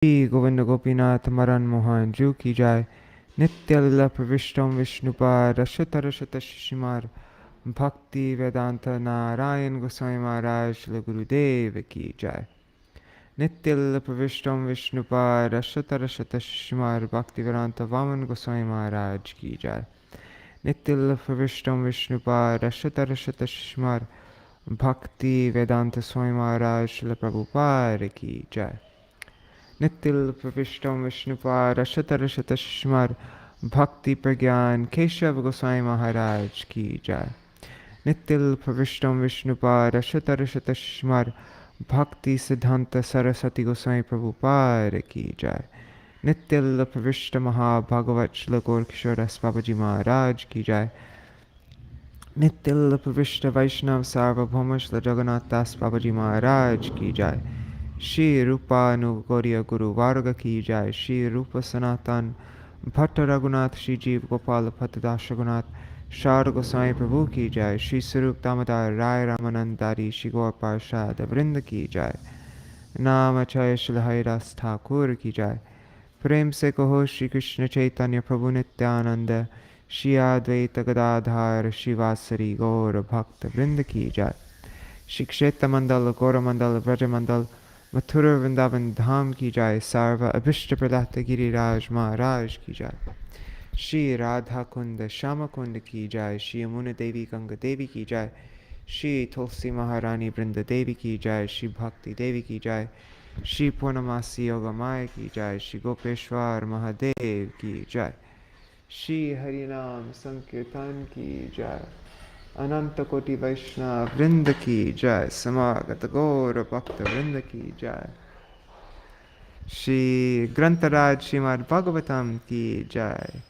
श्री गोविंद गोपीनाथ मरण मोहन जू की जाय। नित्य लीला प्रविष्टम विष्णुपाद रशत रशत शिशिमार भक्ति वेदांत नारायण गोस्वामी महाराज श्री गुरुदेव की जाय। नित्य लीला प्रविष्टम विष्णुपाद रशत रशत शिशिमार भक्ति वेदांत वामन गोस्वामी महाराज की जाय। नित्य लीला प्रविष्टम विष्णुपाद रशत रशत शिशिमार भक्ति वेदांत स्वामी महाराज श्री प्रभुपाद की जाय। नित्य प्रविष्टम विष्णुपाद रशत रशत शिशुमार भक्ति प्रज्ञान केशव गोस्वामी महाराज की जाय। नित्य प्रविष्टम विष्णुपाद रशत रशत शिशुमार भक्ति सिद्धांत सरस्वती गोस्वामी प्रभुपाद की जाय। नित्य प्रविष्ट महाभागवत श्री गौर किशोर बाबा जी महाराज की जाय। नित्य प्रविष्ट वैष्णव सार्वभौम श्री जगन्नाथ दास बाबा जी महाराज की जाय। श्री रूपानुगौर्य गुरु वार्ग की जाय। श्री रूप सनातन भट्ट रघुनाथ श्री जीव गोपाल भट्टदास रघुनाथ शार गोसाई प्रभु की जाय। श्री स्वरूप दामोदर राय रामानंदारी श्री गौर पार्षद वृंद की जाय। नाम अक्षय श्री हरिदास ठाकुर की जाय। प्रेम से कहो श्री कृष्ण चैतन्य प्रभु नित्यानंद श्री अद्वैत गदाधर शिवासरी गौर भक्त वृंद की जाय। श्री क्षेत्र मंडल गौर मंडल व्रज मंडल मथुरा वृंदावन धाम की जाय। सर्व अभिष्ट प्रदात गिरिराज महाराज की जाय। श्री राधा कुंड श्याम कुंड की जाय। श्री यमुना देवी गंगा देवी की जाय। श्री तुलसी महारानी वृंद देवी की जाय। श्री भक्ति देवी की जाय। श्री पूर्णमासी योगमाय की जाय। श्री गोपेश्वर महादेव की जाय। श्री हरिनाम संकीर्तन की जाय। अनंत कोटि वैष्णव वृंद की जय। समागत गौर भक्त वृंद की जय। श्री ग्रंथराज श्रीमद्-भागवतम की जय।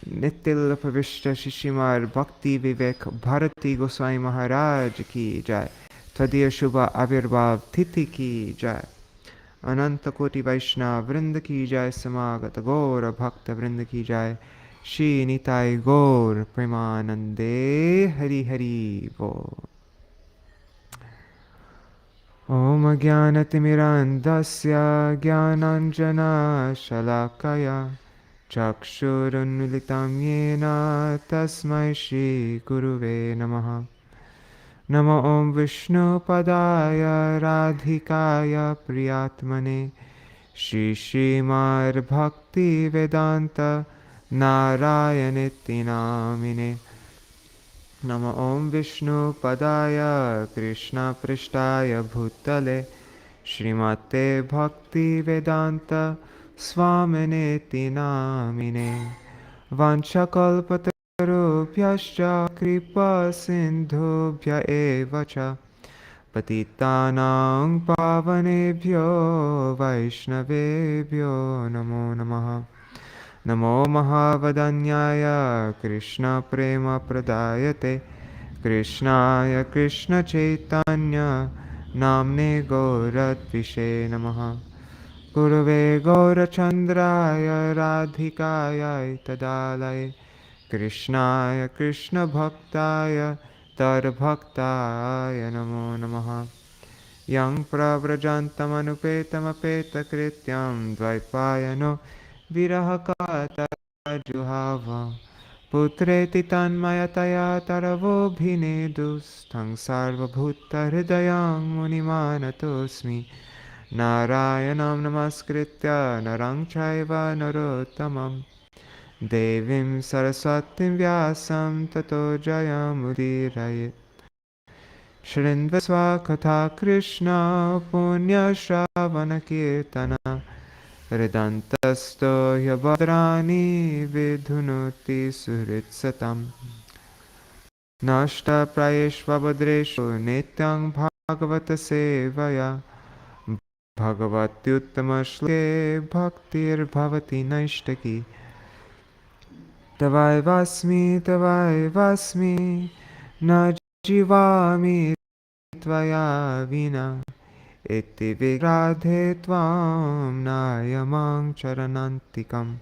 नित्य प्रविष्ट श्रीमद् भक्ति विवेक भारती गोस्वामी महाराज की जय। तदीय शुभ आविर्भाव तिथि की जय। अनंत कोटि वैष्णव वृंद की जय। समागत गौर भक्त वृंद की जय। श्री निताय गौर प्रेमानंदे हरि हरि बोल। ओम ज्ञानतिमिरान्धस्य ज्ञानाञ्जना शलाकया चक्षुरुन्मिलितं येन तस्मै श्रीगुरुवे नमः। नमो ॐ विष्णुपदाय राधिकाय प्रियात्मने श्रीमद्भक्तिवेदान्त नारायणेति नामिने। नमो ॐ विष्णुपदाय कृष्णपृष्ठाय भूतले श्रीमते भक्तिवेदान्त स्वामिनेति नामिने। वाञ्छाकल्पतरुभ्यश्च कृपासिन्धुभ्य एव च पतितानां पावनेभ्यो वैष्णवेभ्यो नमो नमः। नमो महावदन्याय कृष्णप्रेमप्रदायते कृष्णाय कृष्णचैतन्य नाम्ने गौरद्विषे नमः। गुरवे गौरचन्द्राय राधिकायै तदालये कृष्णाय कृष्णभक्ताय तद्भक्ताय नमो नमः। यं प्रव्रजन्तमनुपेतमपेतकृत्यं द्वैपायनो विरहकातरजुहाव पुत्रेति तन्मयतया तरवोऽभिनेदुस्तं सार्वभूतहृदयं मुनिमानतोऽस्मि। नारायणं नमस्कृत्य नरं चैव नरोत्तमं देवीं सरस्वतीं व्यासं ततो जयमुदीरयेत्। शृण्वस्व स्वकथा कृष्ण पुण्यश्रवणकीर्तन हृदन्तस्तो ह्यभद्राणि विधुनोति सुहृत्सतम्। नष्टप्रायेष्वभद्रेषु नित्यं भागवत सेवया भगवत्युत्तमश्लोके भक्तिर्भवति नैष्टिकी। तवैवास्मि तवैवास्मि न जीवामि त्वया विना इति विराधे त्वां नायमां चरणान्तिकम्।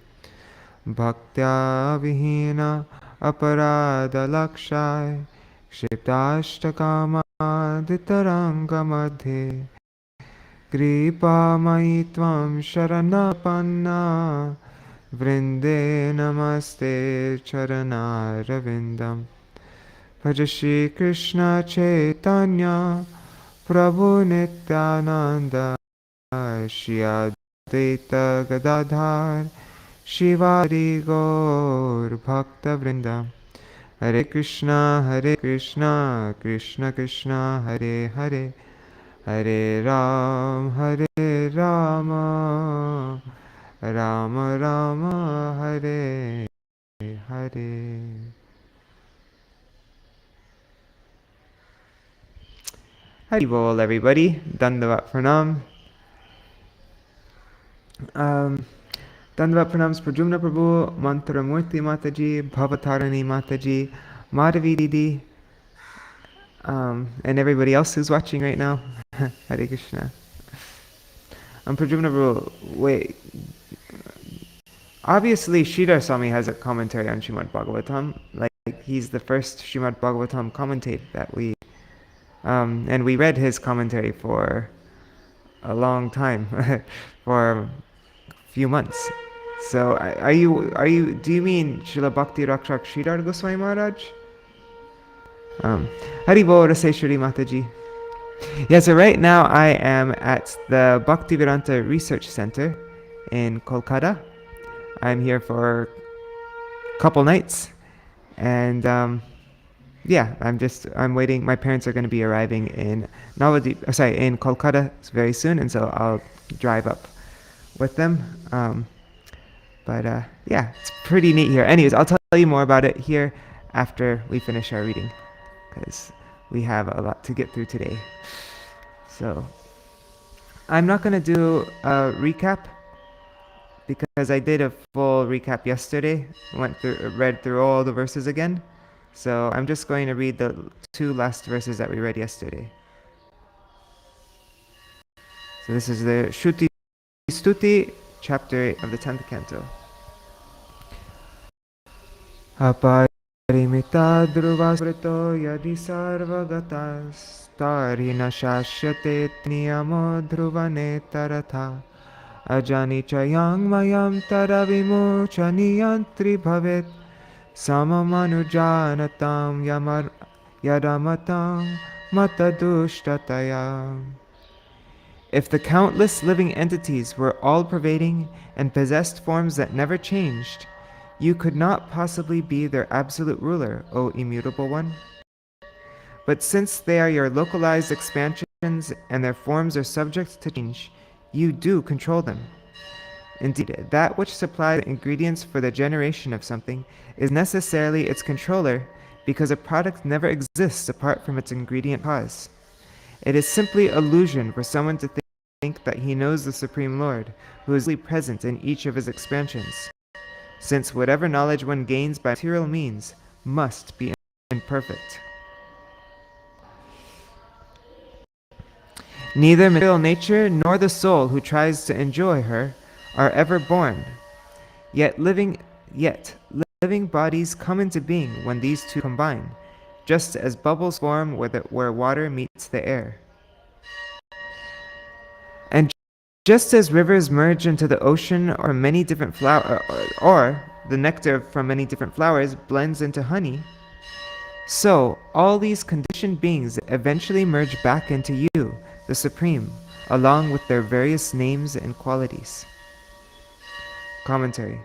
भक्त्या विहीन अपराधलक्षाय क्षिप्ताष्टकामादितरङ्गमध्ये Kripāmayi tvam sharanapannā vrinde namaste charanāravindam. Bhaja Shri Krishna Chaitanya Prabhu Nityananda Shri Advaita Gadadhar Shivari Gaur Bhakta Vrinda. Hare Krishna, Krishna Krishna, Hare Hare, Hare Rama, Rama Rama, Hare Hare. Hari Bol, everybody. Dandavat Pranam. Dandavat Pranams Prajumna Prabhu, Mantra Murti Mataji, Bhavatarani Mataji, Madhavi Didi, and everybody else who's watching right now. Hare Krishna. Prajumna Prabhu, wait. Obviously, Sridhar Swami has a commentary on Śrīmad-Bhāgavatam. Like, he's the first Śrīmad-Bhāgavatam commentator that we... and we read his commentary for a long time, for a few months. So, do you mean Srila Bhakti Rakshak Sridhar Gosvāmī Mahārāja? Haribol Rasai Shri Mataji. Yeah, so right now I am at the Bhaktivedanta Research Center in Kolkata. I'm here for a couple nights, and yeah, I'm waiting. My parents are going to be arriving in in Kolkata very soon, and so I'll drive up with them. But yeah, it's pretty neat here. Anyways, I'll tell you more about it here after we finish our reading, because we have a lot to get through today. So I'm not going to do a recap because I did a full recap yesterday. Read through all the verses again. So I'm just going to read the two last verses that we read yesterday. So this is the Shruti Stuti, chapter 8 of the 10th canto. Aparimita druvasvrito yadi sarvagatas tarina shashyate niyamo druvane taratha ajani chayang mayam taravimuchaniyantri bhavet samamanujanatam yadamatam matadushtaya. If the countless living entities were all-pervading and possessed forms that never changed, you could not possibly be their absolute ruler, O immutable one. But since they are your localized expansions and their forms are subject to change, you do control them. Indeed, that which supplies the ingredients for the generation of something is necessarily its controller, because a product never exists apart from its ingredient cause. It is simply illusion for someone to think that he knows the Supreme Lord, who is really present in each of his expansions, since whatever knowledge one gains by material means must be imperfect. Neither material nature nor the soul who tries to enjoy her are ever born. Yet living bodies come into being when these two combine, just as bubbles form where water meets the air. And just as rivers merge into the ocean, or the nectar from many different flowers blends into honey, so all these conditioned beings eventually merge back into you, the Supreme, along with their various names and qualities. Commentary.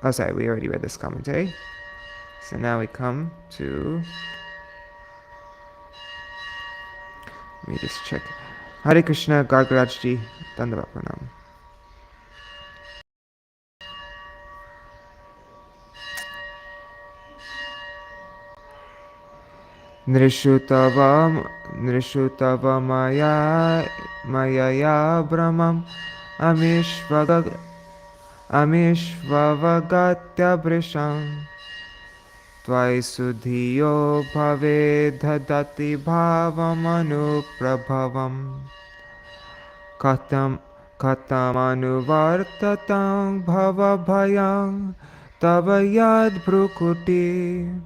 Oh, sorry, we already read this commentary. So now we come to... Let me just check. Hare Krishna, Gargarajji, Dandavat Pranam. Nrishutava maya brahmam amishvavagatya brisham Tvaisudhiyo bhave dhadati bhavam anuprabhavam katam anuvartatam bhava bhayam tava yad bhrukuti.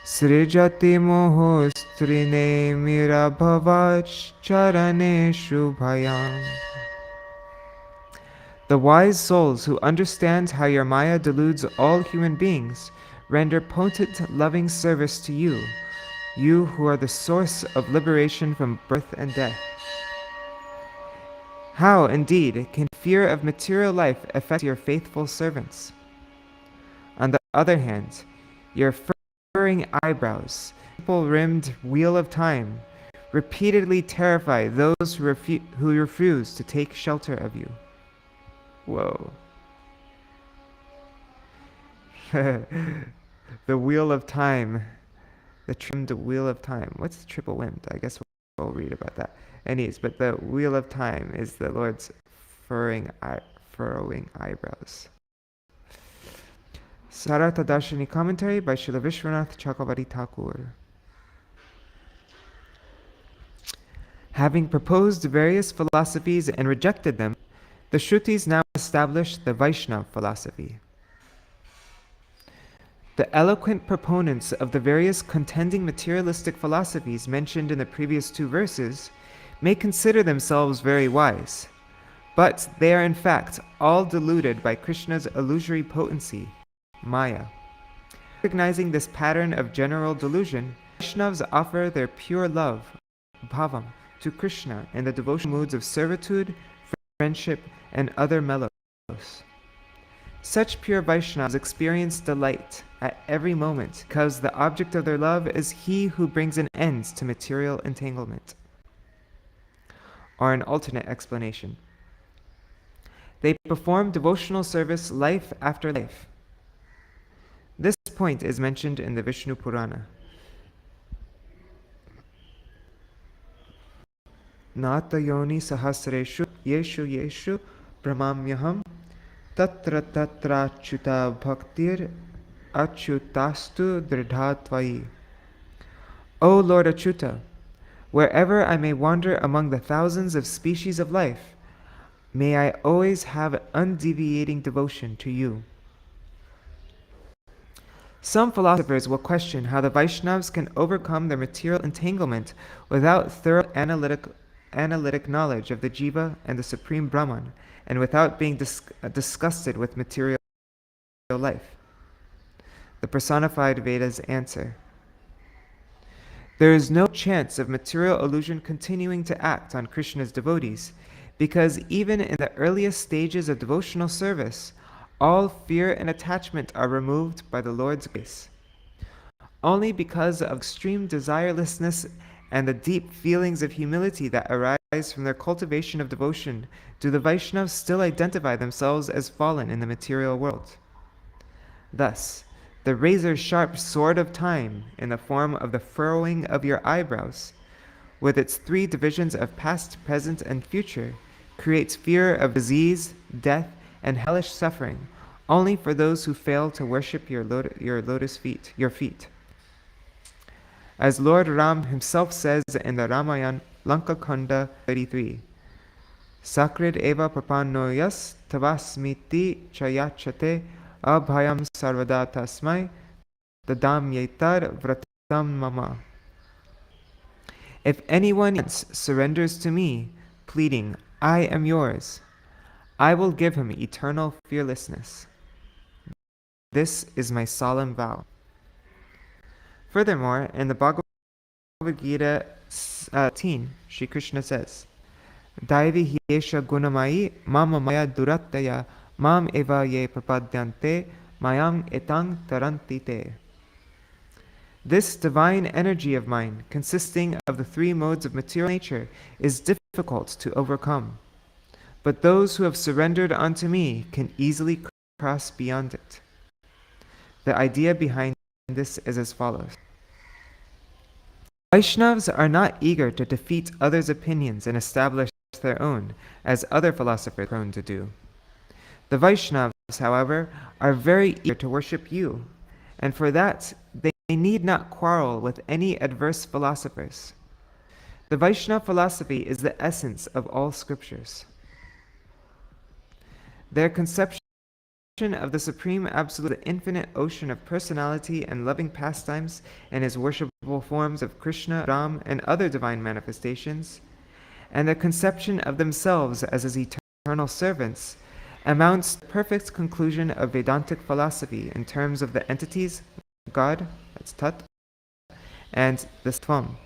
Srijati moho strine mirabhavach charane shubhayam. The wise souls who understand how your Maya deludes all human beings render potent, loving service to you, you who are the source of liberation from birth and death. How, indeed, can fear of material life affect your faithful servants? On the other hand, your furrowing eyebrows, triple-rimmed wheel of time, repeatedly terrify those who refuse to take shelter of you. Whoa. The wheel of time. The trimmed wheel of time. What's the triple limbed? I guess we'll read about that. Anyways, but the wheel of time is the Lord's furrowing eyebrows. Sārārtha-darśinī commentary by Śrīla Viśvanātha Cakravartī Ṭhākura. Having proposed various philosophies and rejected them, the Shrutis now establish the Vaishnava philosophy. The eloquent proponents of the various contending materialistic philosophies mentioned in the previous two verses may consider themselves very wise, but they are in fact all deluded by Krishna's illusory potency, Maya. Recognizing this pattern of general delusion, Vaishnavas offer their pure love, bhavam, to Krishna in the devotional moods of servitude, friendship, and other mellows. Such pure Vaishnavas experience delight at every moment because the object of their love is he who brings an end to material entanglement. Or an alternate explanation. They perform devotional service life after life. This point is mentioned in the Vishnu Purana. Nata yoni sahasreshu yeshu brahmamyaham tatra achyuta bhaktir achyutastu dridhatvai. O Lord Achyuta, wherever I may wander among the thousands of species of life, may I always have undeviating devotion to you. Some philosophers will question how the Vaishnavas can overcome their material entanglement without thorough analytic knowledge of the Jiva and the Supreme Brahman, and without being disgusted with material life. The Personified Vedas answer: there is no chance of material illusion continuing to act on Krishna's devotees, because even in the earliest stages of devotional service, all fear and attachment are removed by the Lord's grace. Only because of extreme desirelessness and the deep feelings of humility that arise from their cultivation of devotion do the Vaishnavas still identify themselves as fallen in the material world. Thus, the razor-sharp sword of time, in the form of the furrowing of your eyebrows, with its three divisions of past, present, and future, creates fear of disease, death, and hellish suffering, only for those who fail to worship your feet. As Lord Ram himself says in the Ramayana, Lanka Khanda 33, Sakrid eva prapanno yas tavasmiti chayachate abhayam sarvada tasmai dadam yetar vratam mama. If anyone else surrenders to me, pleading, I am yours, I will give him eternal fearlessness. This is my solemn vow. Furthermore, in the Bhagavad Gita 18, Sri Krishna says, Daivi hiesha gunamai mama maya durattaya mam eva ye prapadyante mayam etang taranti te. This divine energy of mine, consisting of the three modes of material nature, is difficult to overcome. But those who have surrendered unto me can easily cross beyond it. The idea behind this is as follows. Vaishnavas are not eager to defeat others' opinions and establish their own, as other philosophers are prone to do. The Vaishnavas, however, are very eager to worship you, and for that they need not quarrel with any adverse philosophers. The Vaishnava philosophy is the essence of all scriptures. Their conception of the Supreme Absolute, the infinite ocean of personality and loving pastimes, and his worshipable forms of Krishna, Ram, and other divine manifestations, and the conception of themselves as his eternal servants, amounts to perfect conclusion of Vedantic philosophy in terms of the entities, God, that's Tat, and the Tvam.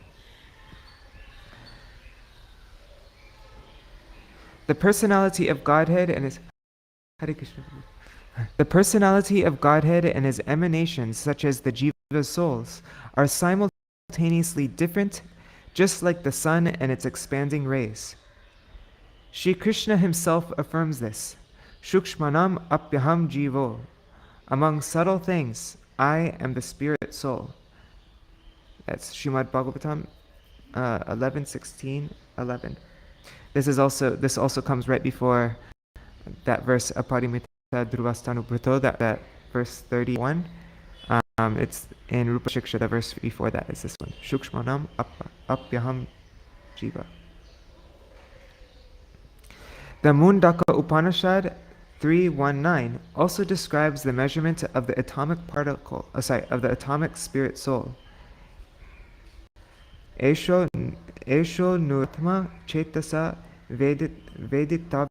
The personality of Godhead and his emanations, such as the Jiva's souls, are simultaneously different, just like the sun and its expanding rays. Shri Krishna himself affirms this. Shukshmanam apyaham jivo. Among subtle things, I am the spirit soul. That's Śrīmad-Bhāgavatam 11:16-11. This also comes right before that verse Aparimita Dhruvastanu, that verse 31. It's in Rupa Shiksha, the verse before that is this one. Shukshmanam apyaham jiva. The Mundaka Upanishad 3.1.9 also describes the measurement of the atomic spirit soul. Esho nutma chetasa veditavyo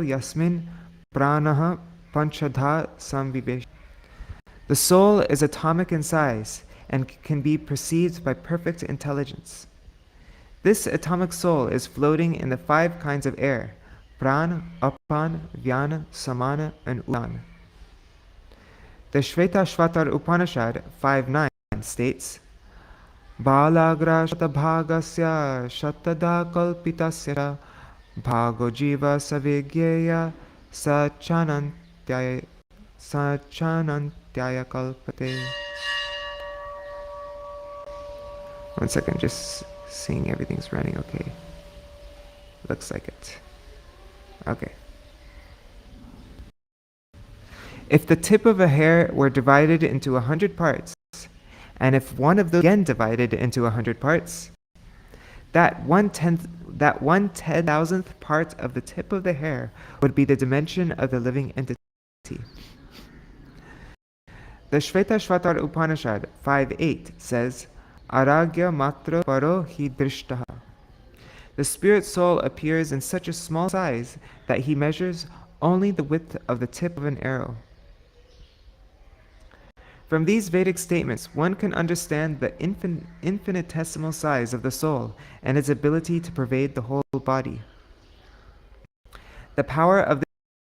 yasmin pranaha panchadha samvivesh. The soul is atomic in size and can be perceived by perfect intelligence. This atomic soul is floating in the 5 kinds of air: prana, apan, vyana, samana, and udana. The Shvetashvatar Upanishad 5.9 states, Balagra shatabhagasya shatada kalpitasya bhago jiva savigyeya sachanantyaya kalpate. One second, just seeing everything's running okay. Looks like it. Okay. If the tip of a hair were divided into 100 parts, and if one of those again divided into 100 parts, that 1/10,000th part of the tip of the hair would be the dimension of the living entity. The Shvetashvatar Upanishad 5.8 says, Aragya matra paro hi drishtaha. The spirit soul appears in such a small size that he measures only the width of the tip of an arrow. From these Vedic statements, one can understand the infinitesimal size of the soul and its ability to pervade the whole body. The power of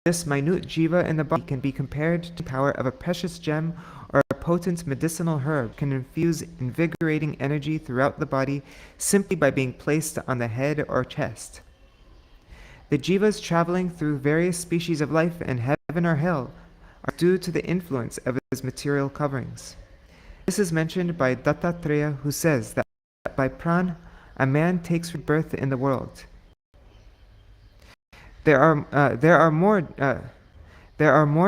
this minute jiva in the body can be compared to the power of a precious gem or a potent medicinal herb can infuse invigorating energy throughout the body simply by being placed on the head or chest. The jivas traveling through various species of life in heaven or hell are due to the influence of his material coverings. This is mentioned by Dattatreya, who says that by prana, a man takes birth in the world. There are more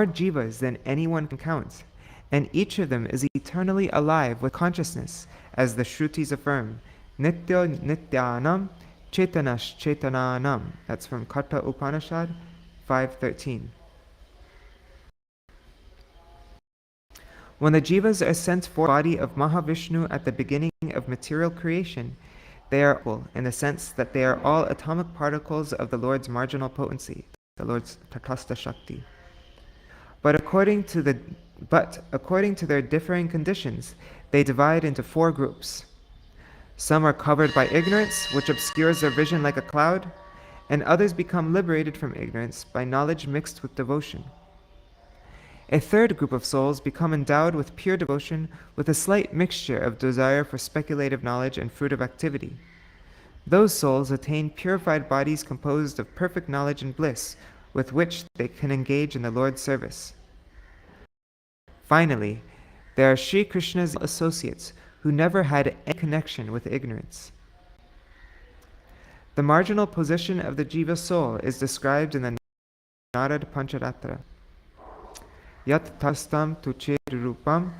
jivas than anyone can count, and each of them is eternally alive with consciousness, as the Shrutis affirm. Nityo nityanam chetanash chetananam. That's from Katha Upanishad 5.13. When the jivas are sent for the body of Mahavishnu at the beginning of material creation, they are equal in the sense that they are all atomic particles of the Lord's marginal potency, the Lord's Tatastha Shakti. But according to their differing conditions, they divide into 4 groups. Some are covered by ignorance, which obscures their vision like a cloud, and others become liberated from ignorance by knowledge mixed with devotion. A third group of souls become endowed with pure devotion with a slight mixture of desire for speculative knowledge and fruitive activity. Those souls attain purified bodies composed of perfect knowledge and bliss, with which they can engage in the Lord's service. Finally, there are Sri Krishna's associates who never had any connection with ignorance. The marginal position of the jiva soul is described in the Narad Pancharatra. Yat tastam tuche rupam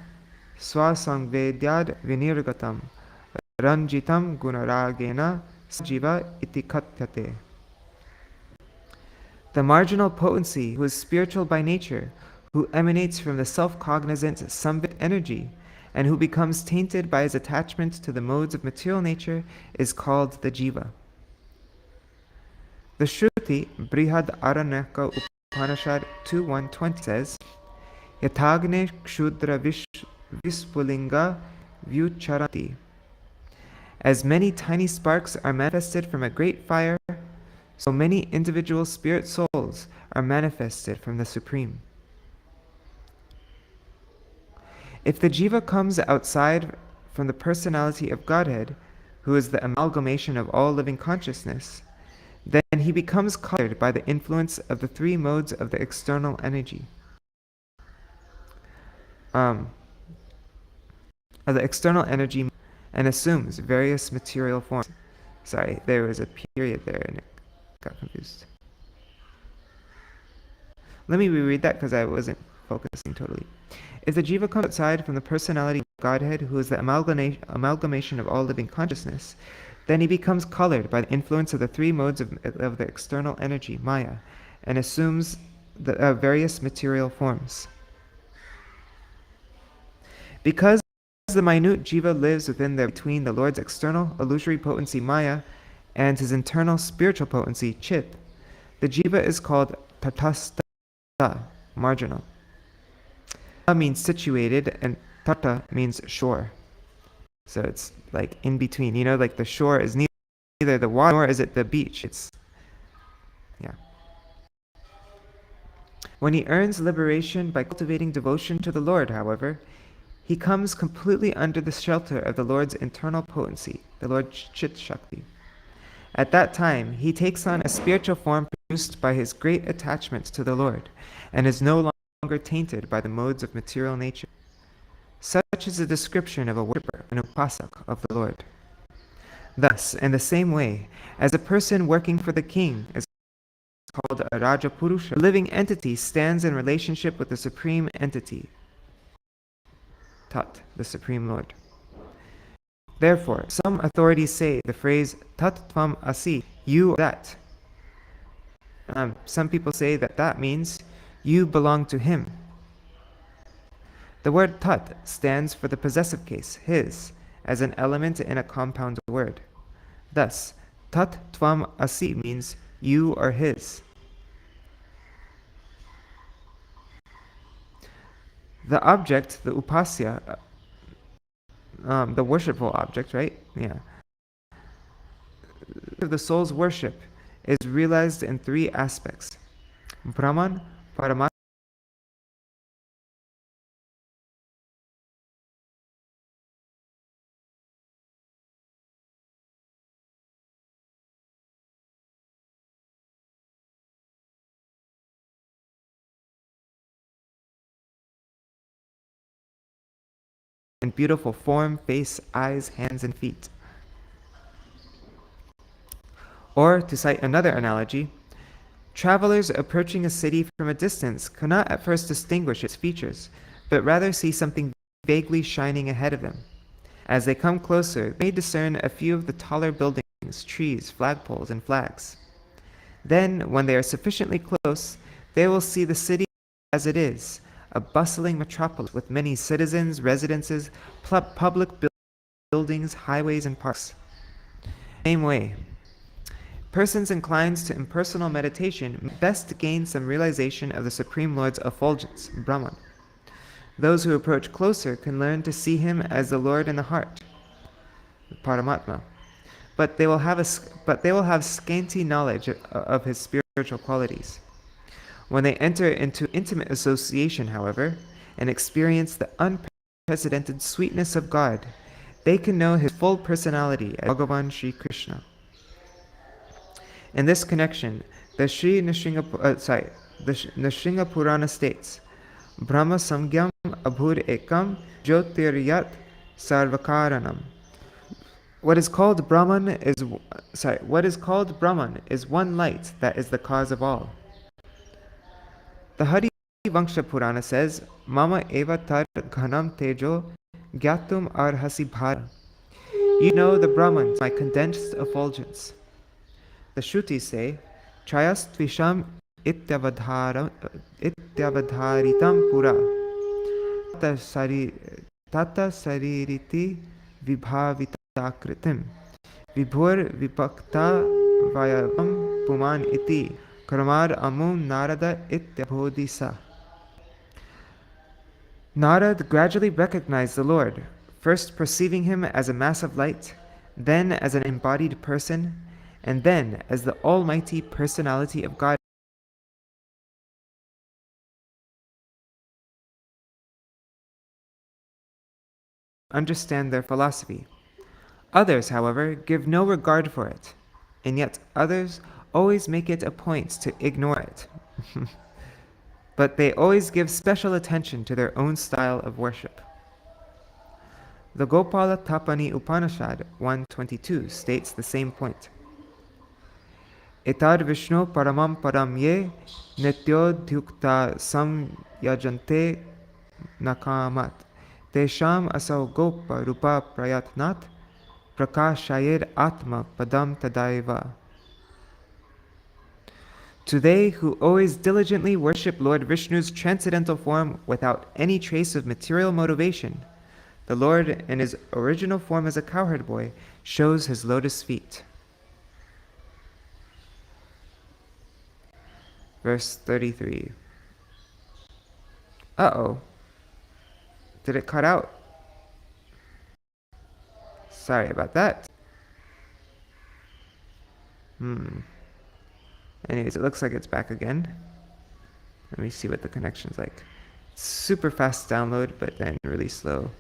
swasangvedyad vinirgatam ranjitam gunaragena jiva iti katyate. The marginal potency, who is spiritual by nature, who emanates from the self-cognizant samvit energy, and who becomes tainted by his attachment to the modes of material nature, is called the jiva. The Shruti, Brihad Aranyaka Upanishad 2.1.20 says, Yatagne kshudra vispulinga vyucharanti. As many tiny sparks are manifested from a great fire, so many individual spirit souls are manifested from the Supreme. If the jiva comes outside from the personality of Godhead, who is the amalgamation of all living consciousness, then he becomes colored by the influence of the three modes of the external energy. And assumes various material forms. Sorry, there was a period there and it got confused. Let me reread that because I wasn't focusing totally. If the jiva comes outside from the personality of Godhead, who is the amalgamation of all living consciousness, then he becomes colored by the influence of the three modes of the external energy, Maya, and assumes the various material forms. Because the minute jiva lives between the Lord's external illusory potency, Maya, and his internal spiritual potency, Chit, the jiva is called tatastha, marginal. Means situated, and tata means shore. So it's like in between, like the shore is neither the water nor is it the beach. When he earns liberation by cultivating devotion to the Lord, however, he comes completely under the shelter of the Lord's internal potency, the Lord's Chit Shakti. At that time, he takes on a spiritual form produced by his great attachment to the Lord, and is no longer tainted by the modes of material nature. Such is the description of a worshipper, an upasak of the Lord. Thus, in the same way, as a person working for the king is called a Raja Purusha, the living entity stands in relationship with the supreme entity, Tat, the Supreme Lord. Therefore, some authorities say the phrase Tat Tvam Asi, you are that. Some people say that means you belong to him. The word Tat stands for the possessive case, his, as an element in a compound word. Thus, Tat Tvam Asi means you are his. The object, the upasya, the worshipful object, right? Yeah. The soul's worship is realized in three aspects: Brahman, Paramatma, in beautiful form, face, eyes, hands, and feet. Or, to cite another analogy, travelers approaching a city from a distance cannot at first distinguish its features, but rather see something vaguely shining ahead of them. As they come closer, they may discern a few of the taller buildings, trees, flagpoles, and flags. Then, when they are sufficiently close, they will see the city as it is, a bustling metropolis with many citizens, residences, public buildings, highways, and parks. Same way, persons inclined to impersonal meditation best gain some realization of the Supreme Lord's effulgence, Brahman. Those who approach closer can learn to see him as the Lord in the heart, Paramatma. But they will have scanty knowledge of his spiritual qualities. When they enter into intimate association, however, and experience the unprecedented sweetness of God, they can know his full personality as Bhagavan Sri Krishna. In this connection, the Nrsimha Purana states, Brahma Samgyam Abhur Ekam Jyotiryat Sarvakaranam. What is called Brahman is one light that is the cause of all. The Hari Vangsha Purana says, Mama eva tar ghanam tejo gyatum arhasi bhara. You know the Brahman, my condensed effulgence. The Shrutis say, Trayas tvisham ityavadharitam pura tata saririti vibhavitakritim vibhur vipakta vayavam puman iti karamad amum narada ityabodhisa. Narad gradually recognized the Lord, first perceiving him as a mass of light, then as an embodied person, and then as the almighty personality of God. Understand their philosophy. Others, however, give no regard for it, and yet others always make it a point to ignore it. But they always give special attention to their own style of worship. The Gopala Tapani Upanishad 122 states the same point. Etad Vishnu Paramam Param Ye Nityodhyukta Samyajante Nakamat Tesham Asau Gopa Rupa Prayatnat Prakashayed Atma Padam Tadaiva. To they who always diligently worship Lord Vishnu's transcendental form without any trace of material motivation, the Lord, in his original form as a cowherd boy, shows his lotus feet. Verse 33. Uh-oh. Did it cut out? Sorry about that. Anyways, it looks like it's back again. Let me see what the connection's like. Super fast download, but then really slow.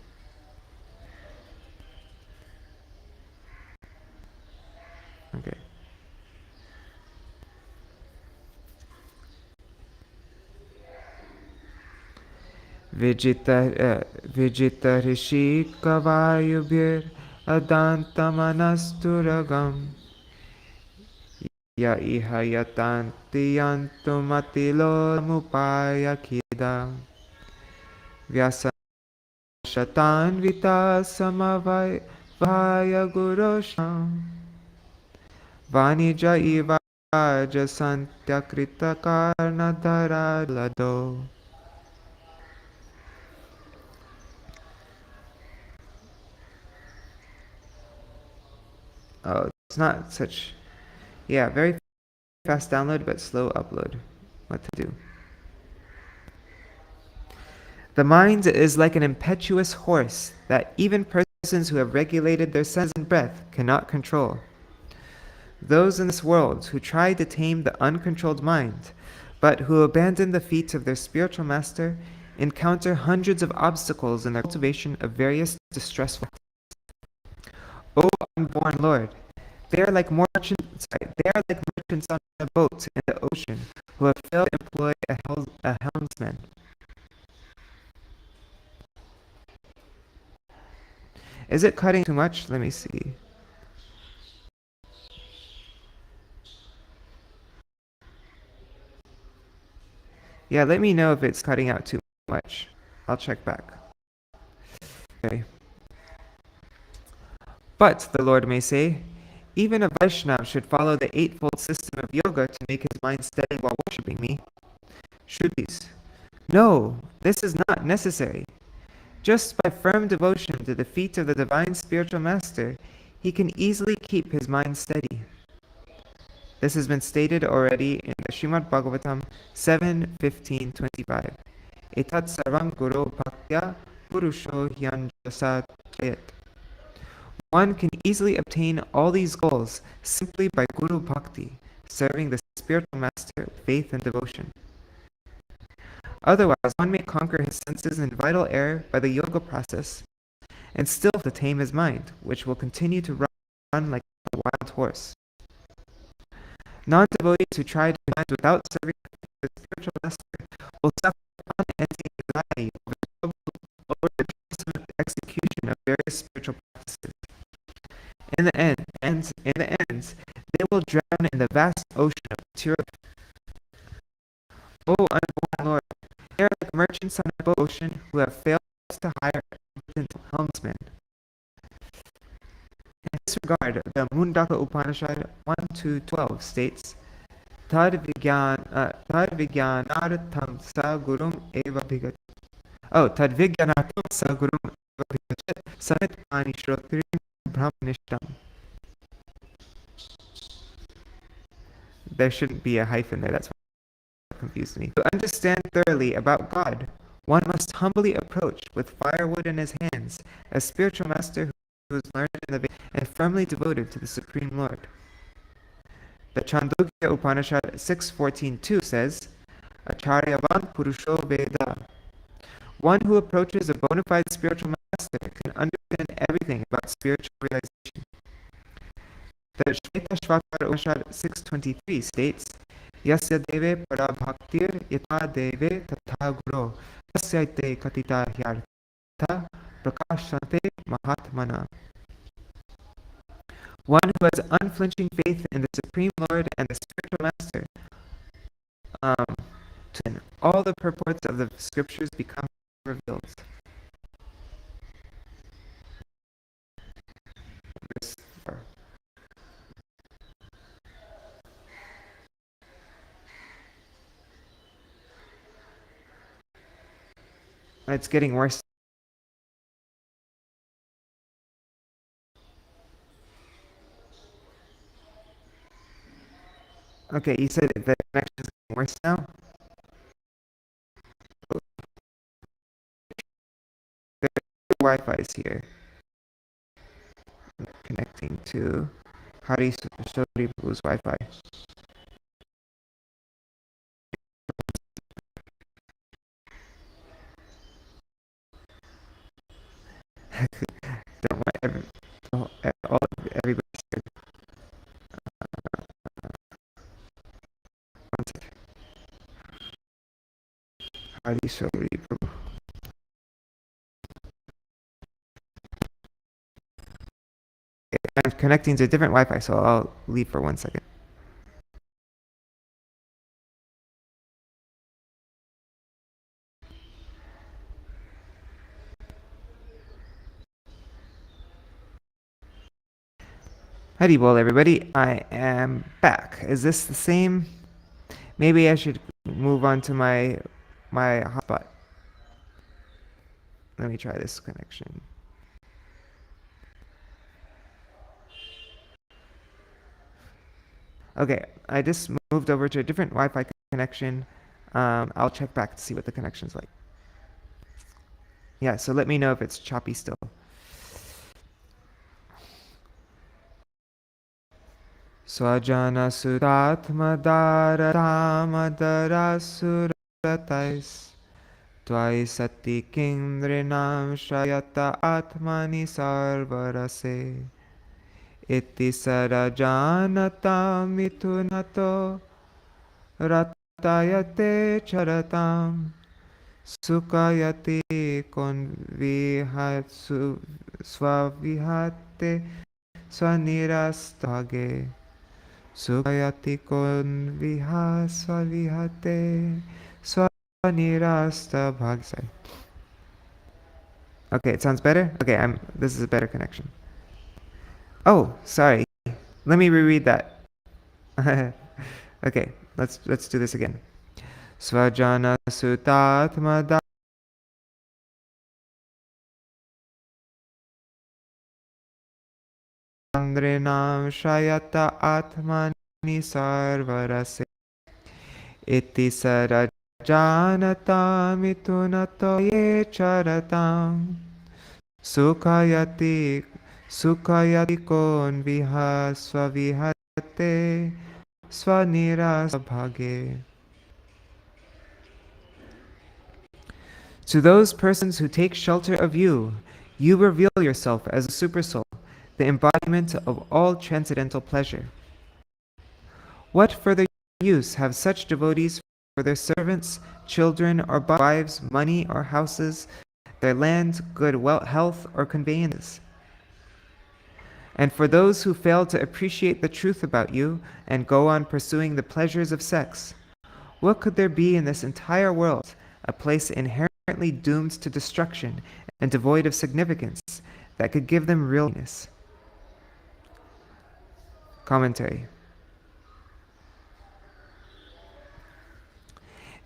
Okay. Vijita Rishi Kavayubhir Adantamanasturagam Ya iha yatanti yantumatilo mupaya kida Vyasa shatan vita samavaya gurosham Vanija iva jasantyakrita karnadhara lado. Oh, it's not such... Yeah, very fast download, but slow upload. What to do? The mind is like an impetuous horse that even persons who have regulated their senses and breath cannot control. Those in this world who try to tame the uncontrolled mind, but who abandon the feet of their spiritual master, encounter hundreds of obstacles in their cultivation of various distressful acts. O unborn Lord, they are like merchants on a boat in the ocean who have failed to employ a helmsman. Is it cutting too much? Let me see. Yeah, let me know if it's cutting out too much. I'll check back. Okay. But, the Lord may say, even a Vaishnava should follow the eightfold system of yoga to make his mind steady while worshipping me. Shrutis. No, this is not necessary. Just by firm devotion to the feet of the divine spiritual master, he can easily keep his mind steady. This has been stated already in the Śrīmad-Bhāgavatam 7:15-25. Etat sarvam guru bhaktya purusho hyanjasa chayat. One can easily obtain all these goals simply by Guru Bhakti, serving the spiritual master with faith and devotion. Otherwise, one may conquer his senses and vital air by the yoga process, and still to tame his mind, which will continue to run like a wild horse. Non-devotees who try to mind without serving the spiritual master will suffer unending anxiety over the execution of various spiritual practices. In the end, they will drown in the vast ocean of material. O unborn Lord, they are like merchants on a ocean who have failed to hire a competent helmsman. In this regard, the Mundaka Upanishad 1-12 states, Tad sa gurum eva bhigat. Oh, tad vigyanatam sa gurum eva bhigachat samit pani shrotrim brahmanishtam. There shouldn't be a hyphen there, that's what confused me. To understand thoroughly about God, one must humbly approach with firewood in his hands a spiritual master who is learned in the Vedas and firmly devoted to the Supreme Lord. The Chandogya Upanishad 6.14.2 says, Acharyavan Purusho Veda. One who approaches a bona fide spiritual master can understand everything about spiritual realization. The Shvetashvatara Upanishad 6.23 states, Yasya deve para bhaktir yata deve tatha guru tasyaite katita hyartha prakashante mahatmana. One who has unflinching faith in the Supreme Lord and the Spiritual Master, all the purports of the scriptures become revealed. Verse 4. It's getting worse. Okay, you said the connection is getting worse now? Wi-Fi is here. I'm connecting to Hari Shoripu's Wi-Fi. Don't want everybody scared. One second. Hari Shoripu. I'm connecting to a different Wi-Fi, so I'll leave for 1 second. Howdy bol, everybody. I am back. Is this the same? Maybe I should move on to my hotspot. Let me try this connection. Okay, I just moved over to a different Wi-Fi connection. I'll check back to see what the connection's like. Yeah, so let me know if it's choppy still. Swajana sutatmadaratamadasurratais Tvaisati kindrinam shayata atmani sarvarase Iti sarajanata mitunato ratayate charatam Sukayati konvihatsu svavihate svanirastage Sukayati konviha svavihate svanirasta bhagsai. Okay, it sounds better? Okay, this is a better connection. Oh, sorry. Let me reread that. Okay, let's do this again. Svajana sutatmada Andrinam shayata atmani sarvarase Iti sarajanata mitunato ye charatam Sukayati kon viha svavihate svanirasabhage. To those persons who take shelter of you, you reveal yourself as a supersoul, the embodiment of all transcendental pleasure. What further use have such devotees for their servants, children, or wives, money or houses, their land, good health, or conveyances? And for those who fail to appreciate the truth about you and go on pursuing the pleasures of sex, what could there be in this entire world, a place inherently doomed to destruction and devoid of significance, that could give them realness? Commentary.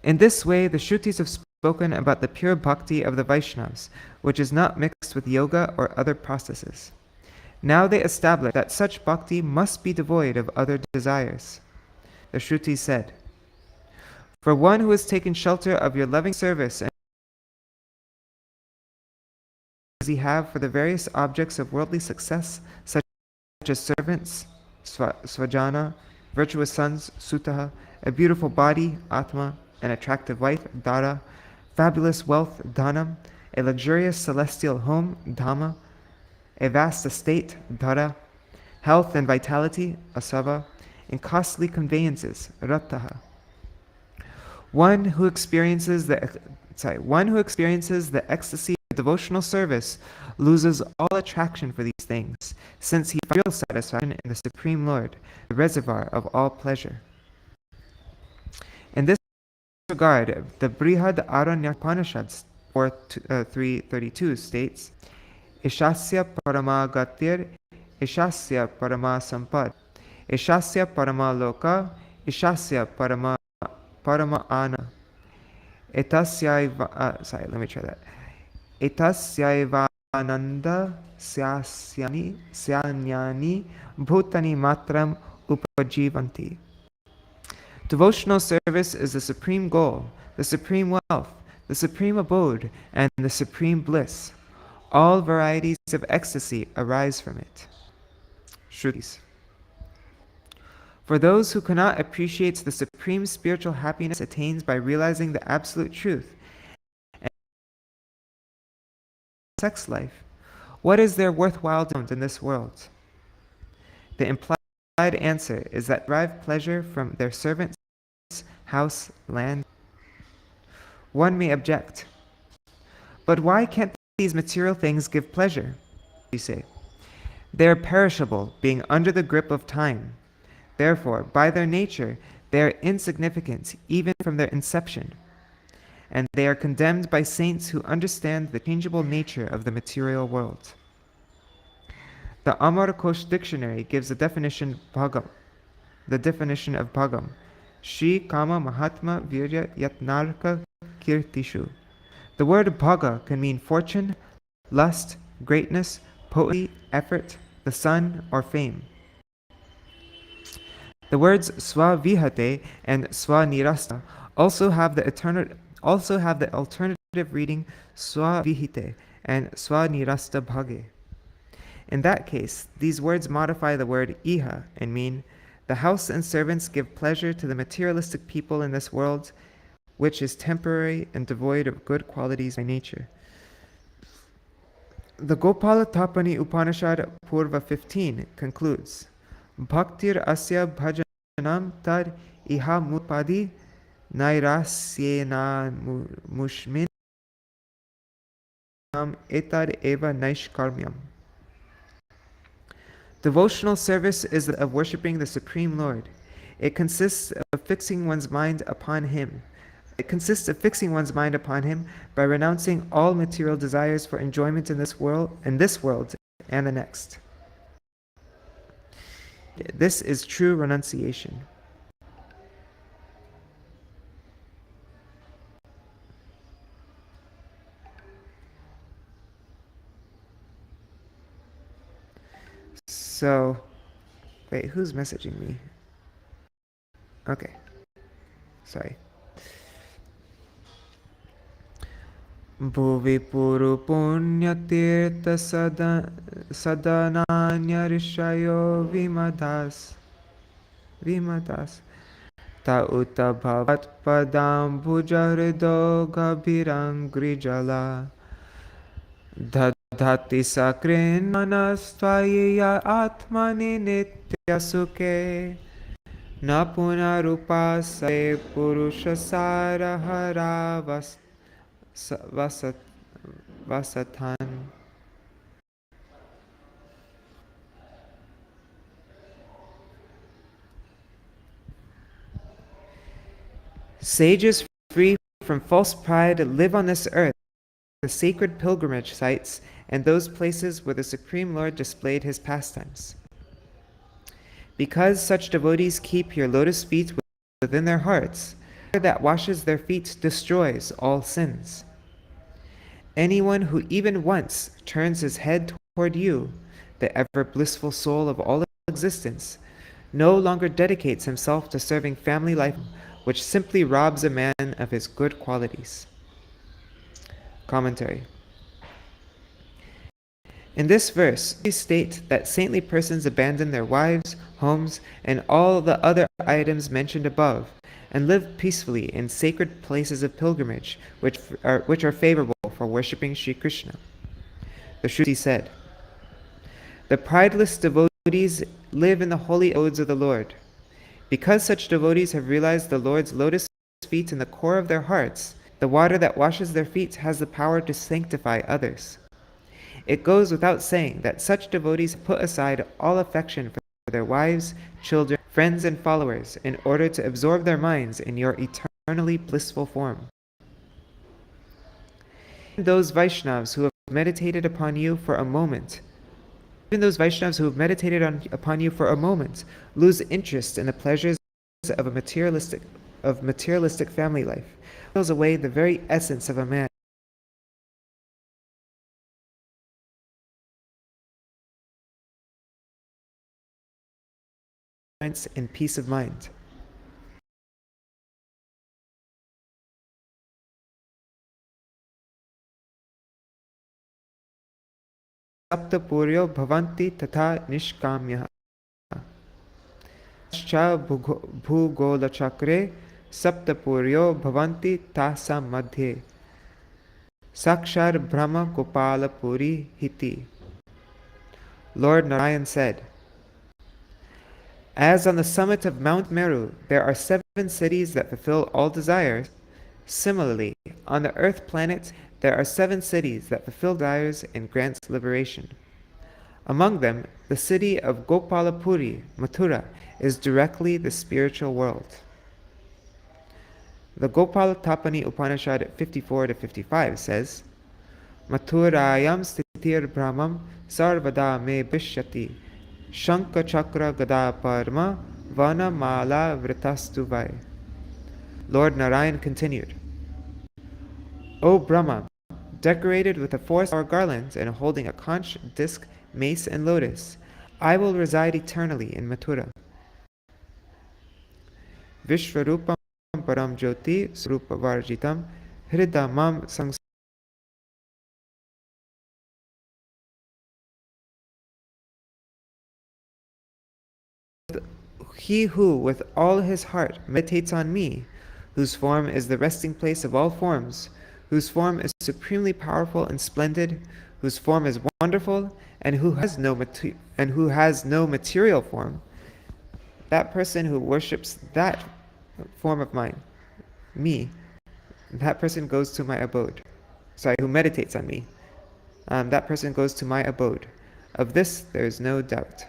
In this way, the Shrutis have spoken about the pure bhakti of the Vaishnavas, which is not mixed with yoga or other processes. Now they establish that such bhakti must be devoid of other desires. The Shruti said, "For one who has taken shelter of your loving service and as he have for the various objects of worldly success, such as servants, svajana, virtuous sons, sutaha, a beautiful body, atma, an attractive wife, dara, fabulous wealth, dhanam, a luxurious celestial home, dhamma, a vast estate, dhara, health and vitality, asava, and costly conveyances, rataha. One who experiences the ecstasy of devotional service loses all attraction for these things, since he feels satisfaction in the Supreme Lord, the reservoir of all pleasure." In this regard, the Brihad Aranyapanishad 3:32 states, "Ishasya paramagatir, ishasya parama sampad, ishasya parama loka, ishasya parama ana." Etasyaivananda syanyani bhutani matram upajivanti. Devotional service is the supreme goal, the supreme wealth, the supreme abode, and the supreme bliss. All varieties of ecstasy arise from it. Shrutis. For those who cannot appreciate the supreme spiritual happiness attained by realizing the absolute truth and sex life, what is there worthwhile doing in this world? The implied answer is that they derive pleasure from their servants, house, land. One may object, but why can't these material things give pleasure? You say, they are perishable, being under the grip of time. Therefore, by their nature, they are insignificant even from their inception, and they are condemned by saints who understand the changeable nature of the material world. The Amarakosh dictionary gives the definition of bhagam. Shri Kama Mahatma Virya Yatnarka Kirtishu. The word bhaga can mean fortune, lust, greatness, potency, effort, the sun, or fame. The words svavihate and svanirasta also have the alternative reading svavihite and svanirasta bhage. In that case, these words modify the word iha and mean, the house and servants give pleasure to the materialistic people in this world, which is temporary and devoid of good qualities by nature. The Gopala Tapani Upanishad Purva 15 concludes, Bhaktir asya bhajanam tad iha mutpadi nairasyena mushmin etad eva naishkarmyam. Devotional service is of worshipping the Supreme Lord. It consists of fixing one's mind upon Him. By renouncing all material desires for enjoyment in this world and the next. This is true renunciation. So, wait, who's messaging me? Okay, sorry. Bhuvi puru punya tirtha sadananya rishayo vimadas ta uta bhavat padam bhujahrido gabhirangrijala dadhati sakrin manastvaya atmani nitya sukhe na punarupasaya purusha sarahara vasatan. Sages free from false pride live on this earth, the sacred pilgrimage sites, and those places where the Supreme Lord displayed His pastimes. Because such devotees keep your lotus feet within their hearts, that washes their feet destroys all sins. Anyone who even once turns his head toward you, the ever blissful soul of all existence, no longer dedicates himself to serving family life, which simply robs a man of his good qualities. Commentary. In this verse, we state that saintly persons abandon their wives, homes, and all the other items mentioned above, and live peacefully in sacred places of pilgrimage, which are favorable for worshipping Sri Krishna. The Shruti said, "The prideless devotees live in the holy abodes of the Lord. Because such devotees have realized the Lord's lotus feet in the core of their hearts, the water that washes their feet has the power to sanctify others. It goes without saying that such devotees put aside all affection for their wives, children, friends, and followers in order to absorb their minds in your eternally blissful form. Those Vaishnavas who have meditated upon you for a moment, lose interest in the pleasures of materialistic family life. It steals away the very essence of a man. And peace of mind." Saptapuryo bhavanti tatha nishkamyah. Cha bhugola chakre saptapuryo bhavanti tasam madhye. Sakshar Brahma Gopala Puri Hiti. Lord Narayan said, "As on the summit of Mount Meru there are 7 cities that fulfill all desires, similarly, on the earth planet there are 7 cities that fulfill desires and grants liberation. Among them, the city of Gopalapuri, Mathura, is directly the spiritual world." The Gopala Tapani Upanishad 54-55 says, "Mathurayam stitir brahmam sarvada me bishyati. Shanka Chakra Gada Parma Vana Mala Vritastuvai." Lord Narayan continued, "O Brahma, decorated with a 4-star garland and holding a conch, disc, mace, and lotus, I will reside eternally in Mathura. Vishvarupam Param Jyoti Srupa Varjitam Hridamam Sang." He who with all his heart meditates on me, whose form is the resting place of all forms, whose form is supremely powerful and splendid, whose form is wonderful, and who has no material form, that person who worships that form of mine, me, that person goes to my abode. Who meditates on me, that person goes to my abode. Of this there is no doubt.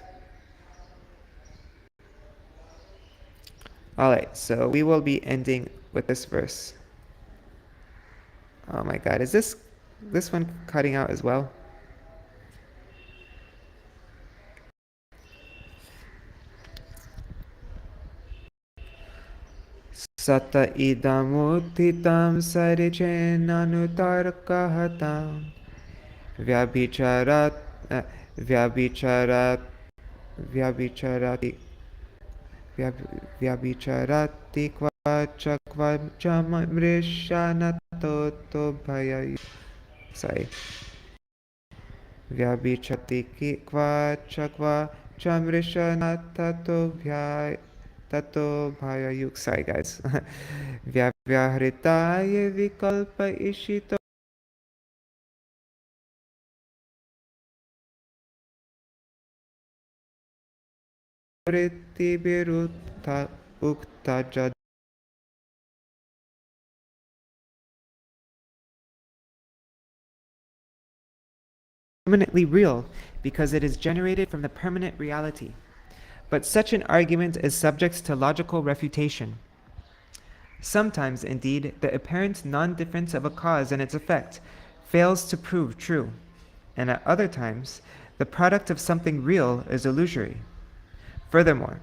Alright, so we will be ending with this verse. Oh my god, is this one cutting out as well? Sata idamutitam sarichenanutārkahatam vyabhicharati kvachakva chamrishanatoto bhayayu. Vyabhicharati kvachakva chamrishanatato bhayayu. Sorry guys. Vyavyahritaye vikalpa ishito vritti virutta ukta jad. Permanently real because it is generated from the permanent reality. But such an argument is subject to logical refutation. Sometimes, indeed, the apparent non-difference of a cause and its effect fails to prove true, and at other times, the product of something real is illusory. Furthermore,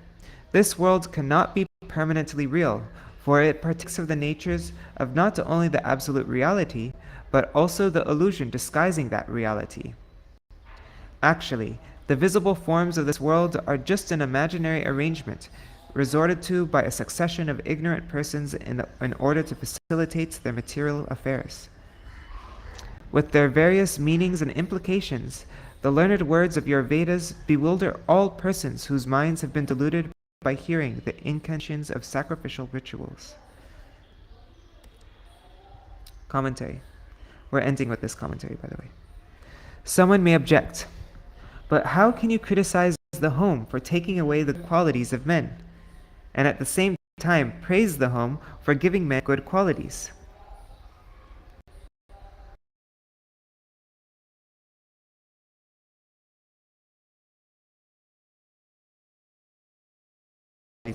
this world cannot be permanently real, for it partakes of the natures of not only the absolute reality, but also the illusion disguising that reality. Actually, the visible forms of this world are just an imaginary arrangement resorted to by a succession of ignorant persons in order to facilitate their material affairs. With their various meanings and implications, the learned words of your Vedas bewilder all persons whose minds have been deluded by hearing the incantations of sacrificial rituals. Commentary. We're ending with this commentary, by the way. Someone may object, but how can you criticize the home for taking away the qualities of men, and at the same time praise the home for giving men good qualities?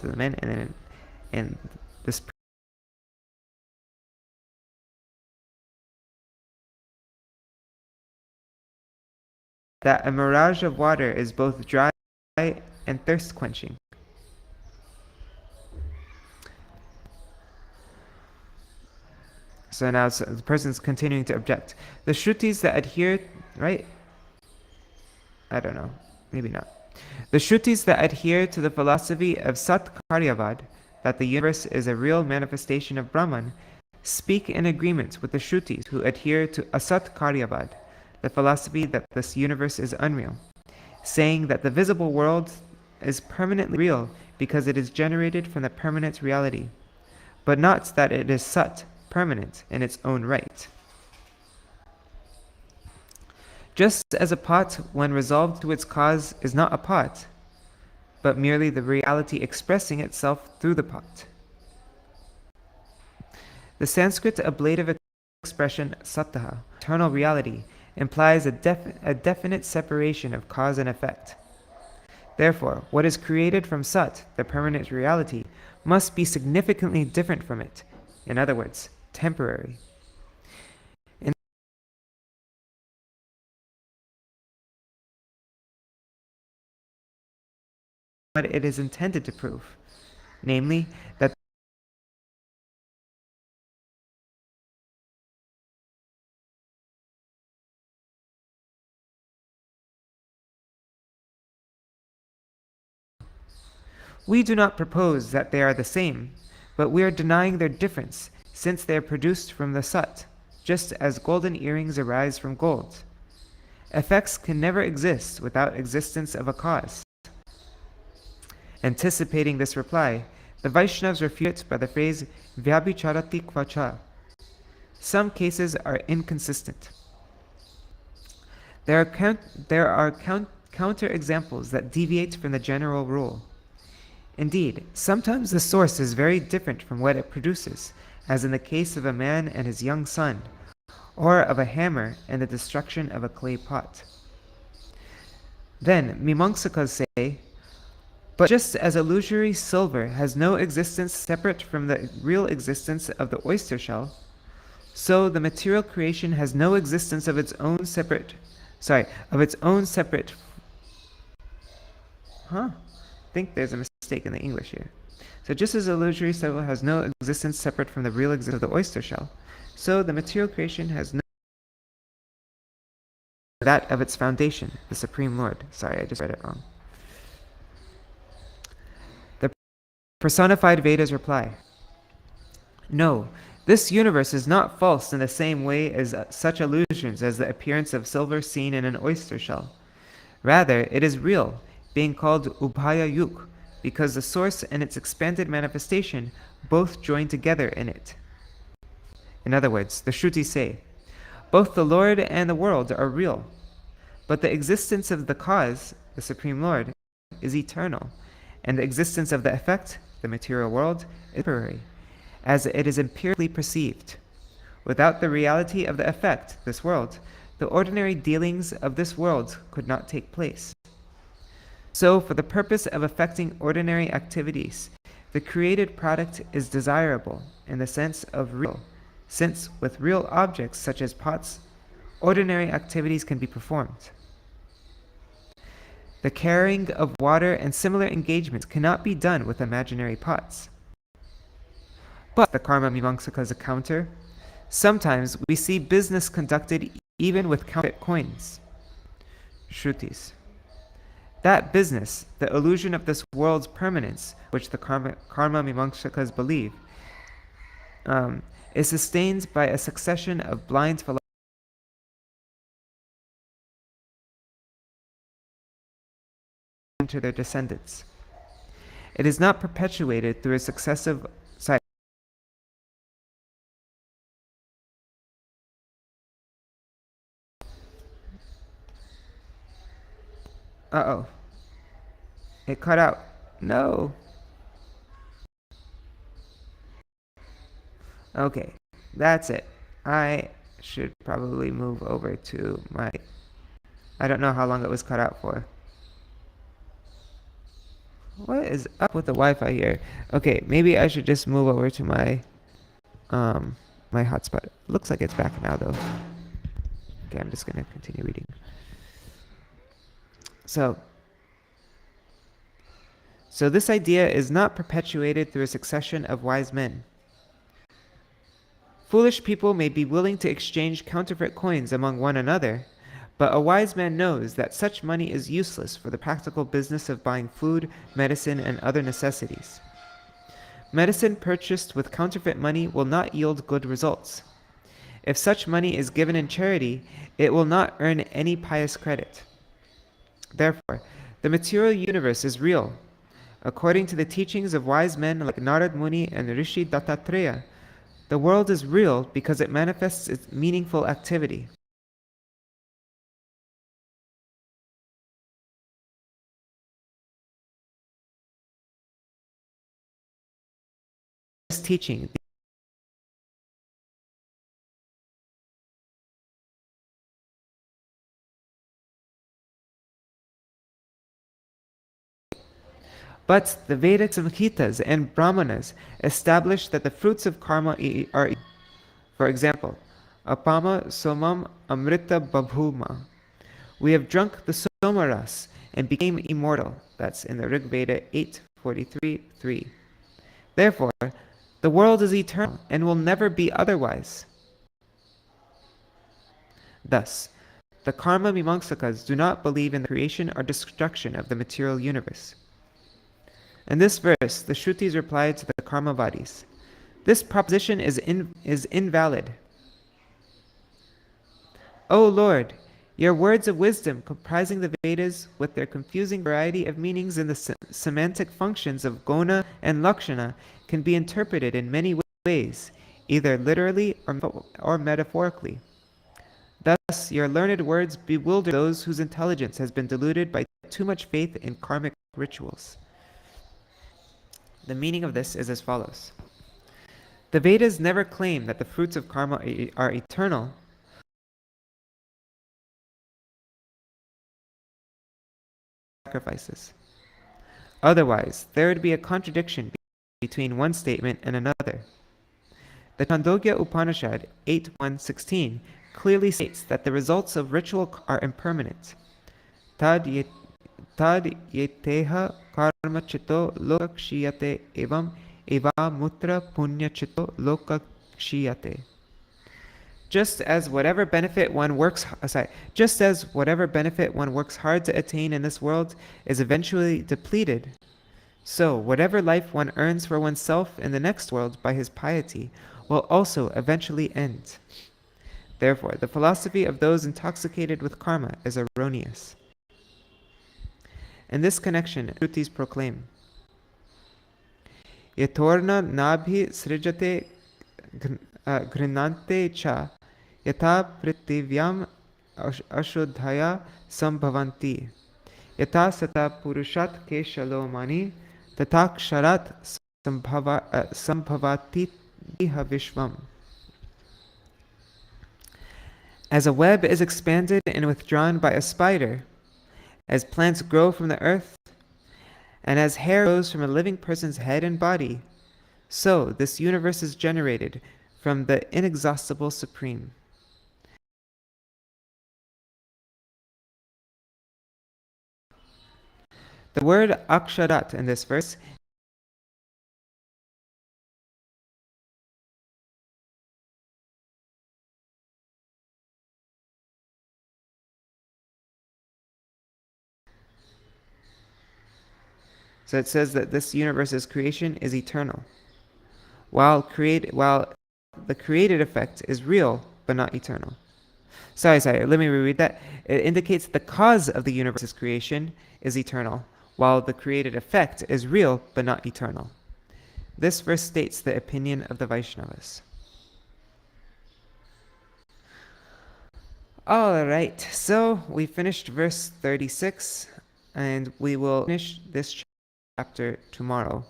To the men, and this that a mirage of water is both dry and thirst quenching. So now the person's continuing to object. The Shrutis that adhere, right? I don't know, maybe not. The Shrutis that adhere to the philosophy of Sat-Karyavad, that the universe is a real manifestation of Brahman, speak in agreement with the Shrutis who adhere to Asat-Karyavad, the philosophy that this universe is unreal, saying that the visible world is permanently real because it is generated from the permanent reality, but not that it is Sat, permanent in its own right. Just as a pot, when resolved to its cause, is not a pot, but merely the reality expressing itself through the pot. The Sanskrit ablative expression sattha, eternal reality, implies a definite separation of cause and effect. Therefore, what is created from Sat, the permanent reality, must be significantly different from it, in other words, temporary. What it is intended to prove, namely that we do not propose that they are the same, but we are denying their difference, since they are produced from the Sat, just as golden earrings arise from gold. Effects can never exist without existence of a cause. Anticipating this reply, the Vaishnavas refute it by the phrase vyabhicharati kvacha. Some cases are inconsistent. There are counter examples that deviate from the general rule. Indeed, sometimes the source is very different from what it produces, as in the case of a man and his young son, or of a hammer and the destruction of a clay pot. Then, Mimamsakas say, but just as illusory silver has no existence separate from the real existence of the oyster shell, so the material creation has no existence of its own separate. I think there's a mistake in the English here. So just as illusory silver has no existence separate from the real existence of the oyster shell, so the material creation has no that of its foundation, the Supreme Lord. Sorry, I just read it wrong. The personified Vedas reply, no, this universe is not false in the same way as such illusions as the appearance of silver seen in an oyster shell. Rather, it is real, being called Ubhaya Yuk, because the source and its expanded manifestation both join together in it. In other words, the Shrutis say, both the Lord and the world are real, but the existence of the cause, the Supreme Lord, is eternal, and the existence of the effect, the material world, is temporary, as it is empirically perceived. Without the reality of the effect, this world, the ordinary dealings of this world could not take place. So, for the purpose of effecting ordinary activities, the created product is desirable in the sense of real, since with real objects such as pots, ordinary activities can be performed. The carrying of water and similar engagements cannot be done with imaginary pots. But the karma mimamsaka's a counter. Sometimes we see business conducted even with counterfeit coins. Shrutis. That business, the illusion of this world's permanence, which the karma mimamsakas believe, is sustained by a succession of blind philosophers to their descendants. It is not perpetuated through a successive cycle. Uh-oh. It cut out. No. Okay, that's it. I should probably move over to my... I don't know how long it was cut out for. What is up with the Wi-Fi here? Okay, maybe I should just move over to my my hotspot. Looks like it's back now though. Okay, I'm just gonna continue reading. So this idea is not perpetuated through a succession of wise men. Foolish people may be willing to exchange counterfeit coins among one another, but a wise man knows that such money is useless for the practical business of buying food, medicine, and other necessities. Medicine purchased with counterfeit money will not yield good results. If such money is given in charity, it will not earn any pious credit. Therefore, the material universe is real. According to the teachings of wise men like Narad Muni and Rishi Dattatreya, the world is real because it manifests its meaningful activity. This teaching, but the Vedic Samhitas and Brahmanas establish that the fruits of karma are, for example, apama somam amrita babhuma. We have drunk the somaras and became immortal. That's in the Rig Veda 8:43-3. Therefore, the world is eternal and will never be otherwise. Thus, the karma mimamsakas do not believe in the creation or destruction of the material universe. In this verse, the Shrutis replied to the Karmavadis, this proposition is invalid. O Lord, your words of wisdom comprising the Vedas with their confusing variety of meanings in the semantic functions of guna and lakshana can be interpreted in many ways, either literally or metaphorically. Thus, your learned words bewilder those whose intelligence has been diluted by too much faith in karmic rituals. The meaning of this is as follows. The Vedas never claim that the fruits of karma are eternal, sacrifices. Otherwise, there would be a contradiction between one statement and another. The Chandogya Upanishad 8.1.16 clearly states that the results of ritual are impermanent. Tad yeteha karma chito lokakshiyate evam eva mutra punya chito lokakshiyate. Just as whatever benefit one works hard to attain in this world is eventually depleted, so whatever life one earns for oneself in the next world by his piety will also eventually end. Therefore, the philosophy of those intoxicated with karma is erroneous. In this connection, Shrutis proclaim, Yatorna nabhi srijate grinante cha yatha pritivyam ashodhaya sambhavanti yatha sata purushat keshalomani tathaksharat sambhavati iha vishvam. As a web is expanded and withdrawn by a spider, as plants grow from the earth, and as hair grows from a living person's head and body, so this universe is generated from the inexhaustible Supreme. The word aksharat in this verse So it says that this universe's creation is eternal, while the created effect is real but not eternal. Sorry, let me reread that. It indicates the cause of the universe's creation is eternal, while the created effect is real but not eternal. This verse states the opinion of the Vaishnavas. Alright, so we finished verse 36, and we will finish this chapter tomorrow.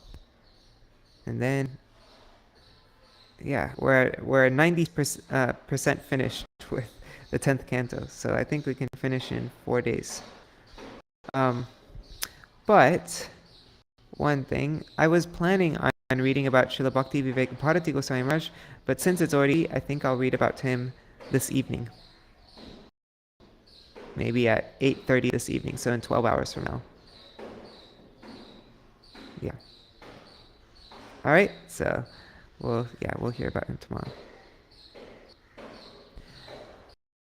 And then, yeah, we're 90% finished with the 10th canto, so I think we can finish in 4 days. But one thing, I was planning on reading about Śrīla Bhakti Viveka Bhāratī Gosvāmī Mahārāja, but since it's already, I think I'll read about him this evening. Maybe at 8:30 this evening, so in 12 hours from now. Yeah. Alright, so we'll hear about him tomorrow.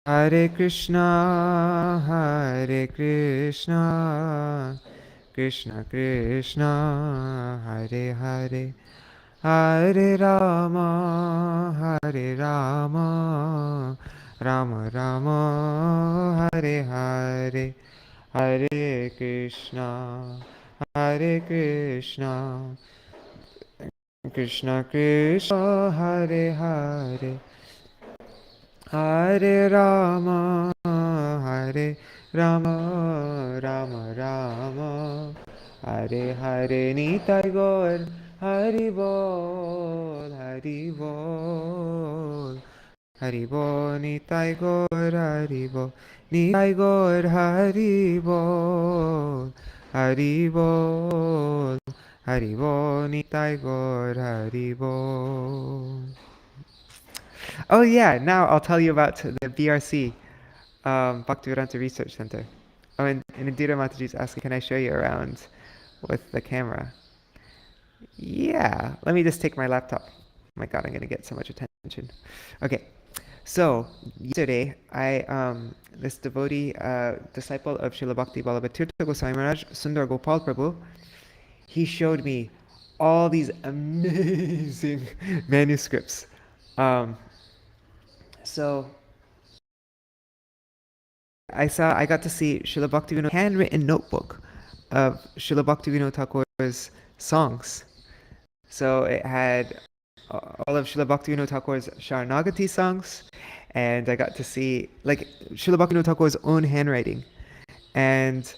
Hare Krishna, Krishna Krishna, Hare Hare, Hare Rama, Rama Rama, Hare Hare, Hare Krishna, Krishna Krishna, Hare Hare, Hare Rama, Rama Rama, Hare Hare. Nitai Gaur, Hari Bol, Hari Bol, Hari Bol. Nitai Gaur, Hari Bol, Nitai Gaur, Hari Bol, Hari Bol, Hari Bol. Nitai Gaur, Hari Bol. Oh yeah, now I'll tell you about the BRC, Bhaktivedanta Research Center. Oh, and Indira Mataji's asking, can I show you around with the camera? Yeah, let me just take my laptop. Oh my God, I'm gonna get so much attention. Okay, so yesterday, this devotee, disciple of Śrīla Bhakti Vallabha Tirtha Goswami Maharaj, Sundar Gopal Prabhu, he showed me all these amazing manuscripts. So I got to see Śrīla Bhaktivinoda handwritten notebook of Śrīla Bhaktivinoda Thakur's songs. So it had all of Śrīla Bhaktivinoda Thakur's Sharanagati songs, and I got to see like Śrīla Bhaktivinoda Thakur's own handwriting, and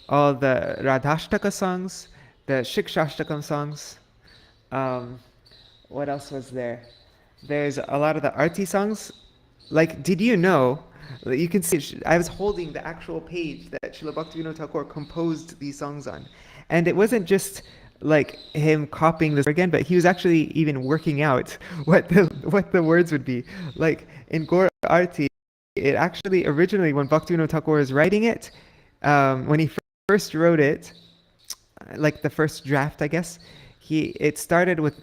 all the Radhashtaka songs, the Shikshashtakam songs. What else was there? There's a lot of the arti songs. Like, did you know, you can see, I was holding the actual page that Śrīla Bhaktivinoda Thakur composed these songs on. And it wasn't just like him copying this again, but he was actually even working out what the words would be. Like in Gaur Arti, it actually originally, when Bhaktivinoda Thakur was writing it, when he first wrote it, like the first draft, I guess, it started with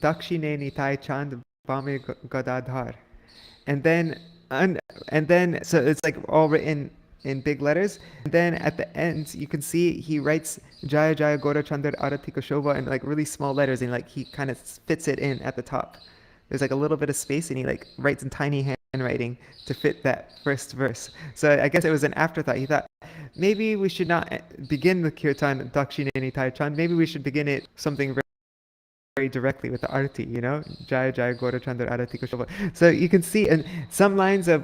Dakshine Nitai Chand Bame Gadadhar, and then so it's like all written in big letters. And then at the end, you can see he writes Jaya Jaya Gora Chandar Aratika Shobha in like really small letters, and like he kind of fits it in at the top. There's like a little bit of space, and he like writes in tiny handwriting to fit that first verse. So I guess it was an afterthought. He thought maybe we should not begin the kirtan Dakshine Nitai Chand. Maybe we should begin it something very directly with the arti, you know, Jaya Jaya Gora Chandar Aratika Shobha. So you can see in some lines of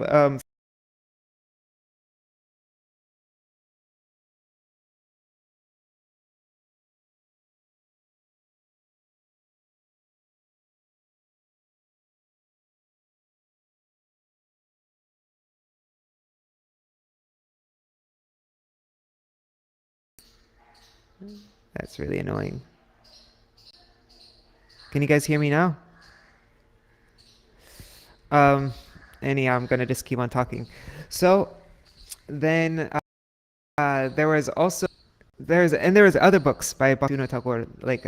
that's really annoying. Can you guys hear me now? Anyhow, I'm gonna just keep on talking. So then there was other books by Bhaktivinoda Thakur, like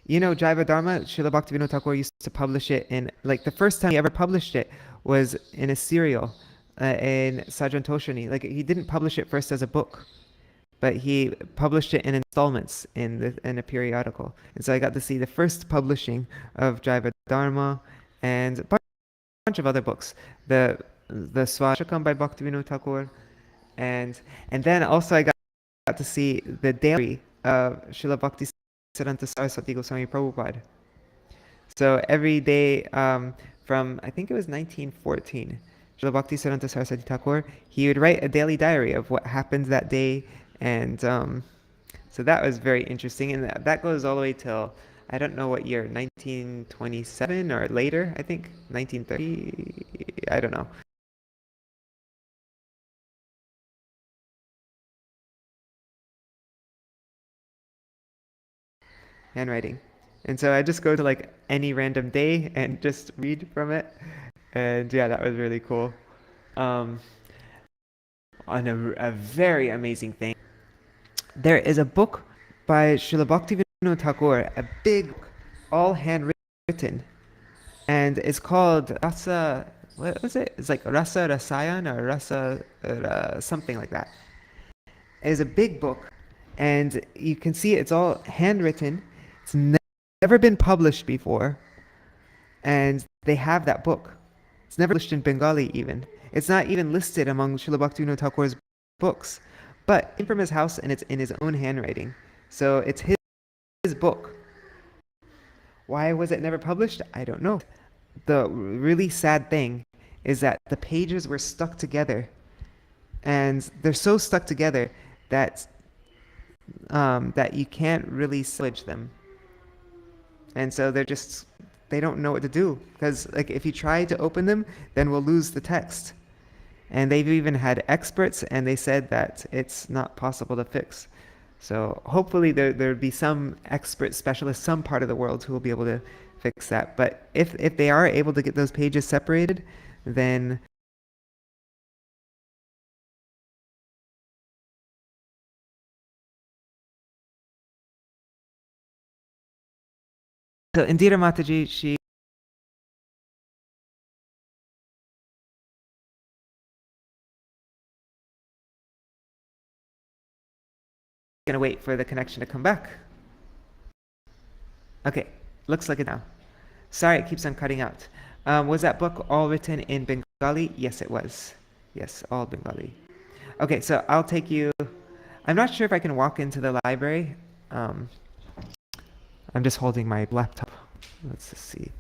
you know, Jaiva Dharma. Śrīla Bhaktivinoda Thakur used to publish it in, like, the first time he ever published it was in a serial in Sajantoshani. Like, he didn't publish it first as a book, but he published it in installments in a periodical. And so I got to see the first publishing of Jaiva Dharma and a bunch of other books. The Svashakam by Bhaktivinoda Thakur, and then also I got to see the daily of Srila Bhakti Siddhanta Saraswati Goswami Prabhupada. So every day from, I think it was 1914, Srila Bhakti Siddhanta Saraswati Thakur, he would write a daily diary of what happened that day. And so that was very interesting. And that goes all the way till, I don't know what year, 1927 or later, I think, 1930, I don't know. Handwriting. And so I just go to like any random day and just read from it. And yeah, that was really cool. On a very amazing thing, there is a book by Srila Bhaktivinoda Thakur, a big book, all handwritten, and it's called Rasa, what was it? It's like Rasa Rasayan or Rasa something like that. It's a big book, and you can see it's all handwritten. It's never been published before, and they have that book. It's never published in Bengali even. It's not even listed among Srila Bhaktivinoda Thakur's books, but in from his house, and it's in his own handwriting. So it's his book. Why was it never published? I don't know. The really sad thing is that the pages were stuck together, and they're so stuck together that that you can't really salvage them. And so they don't know what to do, because like if you try to open them, then we'll lose the text. And they've even had experts, and they said that it's not possible to fix. So hopefully there'll be some expert specialist, some part of the world who will be able to fix that. But if they are able to get those pages separated, then so Indira Mataji, she gonna wait for the connection to come back. Okay, looks like it now. Sorry, it keeps on cutting out. Was that book all written in Bengali? Yes, it was. Yes, all Bengali. Okay, so I'll take you. I'm not sure if I can walk into the library. I'm just holding my laptop. Let's just see.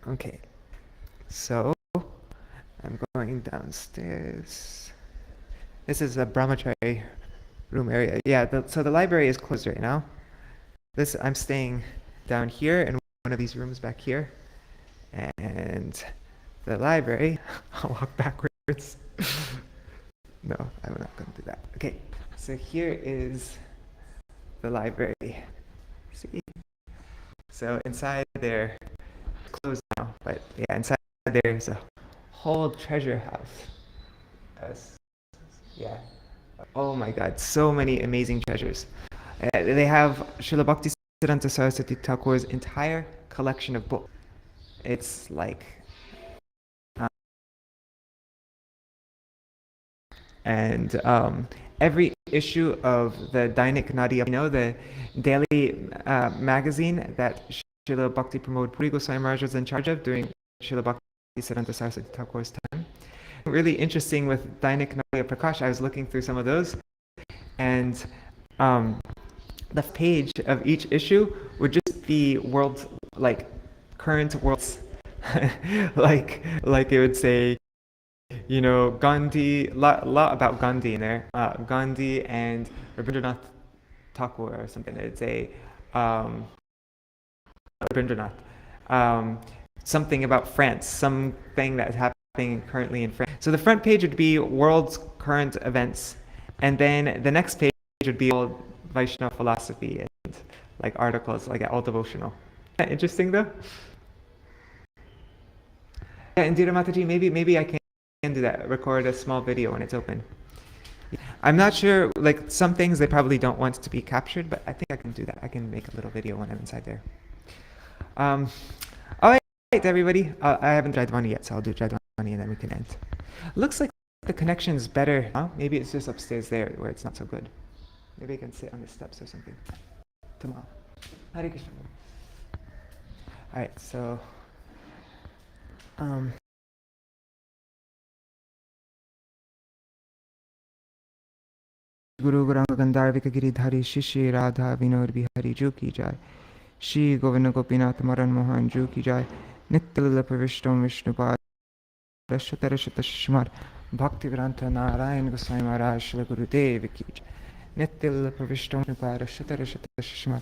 Okay, so I'm going downstairs. This is a brahmachari room area. Yeah, so the library is closed right now. I'm staying down here in one of these rooms back here. And the library, I'll walk backwards. No, I'm not going to do that. Okay, so here is the library. See? So inside there, it's closed now, but yeah, inside there's a whole treasure house. Yeah. Oh my God, so many amazing treasures. They have Srila Bhakti Siddhanta Saraswati Thakur's entire collection of books. It's like, and every issue of the Dainik Nadi, the daily magazine that Srila Bhakti Pramod Puri Goswami Mahārāja was in charge of during Srila Bhakti Siddhanta Saraswati Thakur's time. Really interesting with Dainik Nadi Prakash, I was looking through some of those, and the page of each issue would just be current worlds, like it would say, Gandhi, lot about Gandhi in there, Gandhi and Rabindranath Tagore or something. It'd say Rabindranath, something about France, something that's happening currently in France. So the front page would be world's current events, and then the next page would be all Vaishnava philosophy and like articles, like all devotional. Isn't that interesting though? Yeah, Indira Mataji, maybe I can do that, record a small video when it's open. I'm not sure, like some things they probably don't want to be captured, but I think I can do that. I can make a little video when I'm inside there. All right, everybody. I haven't tried one yet, so I'll do Jadwani and then we can end. Looks like the connection's better. Huh? Maybe it's just upstairs there where it's not so good. Maybe I can sit on the steps or something tomorrow. Hare Krishna. Alright, so Guru Gauranga Gandharvika Giridhari Shishi Radha Vinod Bihari Ju ki jai. Shri Govinda Gopinath Maran Mohan Ju ki jai. Nityalila Pravishtam Vishnupad Rashatarashata Shishmar Bhaktivedanta Narayan Gosvāmī Mahārāja Śrīla Gurudev ki jai. Nityalila Pravishtam Vishnupad Rashatarashata Shishmar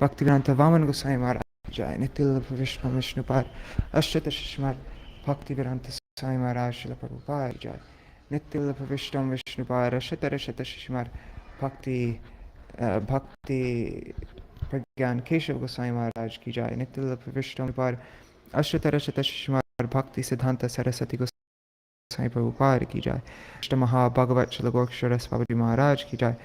Bhaktivedanta Vaman Gosvāmī Mahārāja ki jai. Nityalila Pravishtam Vishnupad Rashatarashata Shishmar Bhaktivedanta Gosvāmī Mahārāja Śrīla Prabhupada ki jai. Nityalila Pravishtam Vishnupad Rashatarashata Shishmar Bhakti Pragyan Keshav Gosvāmī Mahārāja ki jai. Nityalila Pravishtam Vishnupad Rashatarashata Shishmar Bhakti Siddhanta Saraswati Gosvāmī Prabhupada ki jai. Śrīmad-Bhāgavatam Śrīla Gorksharas Babaji Mahārāja ki jai.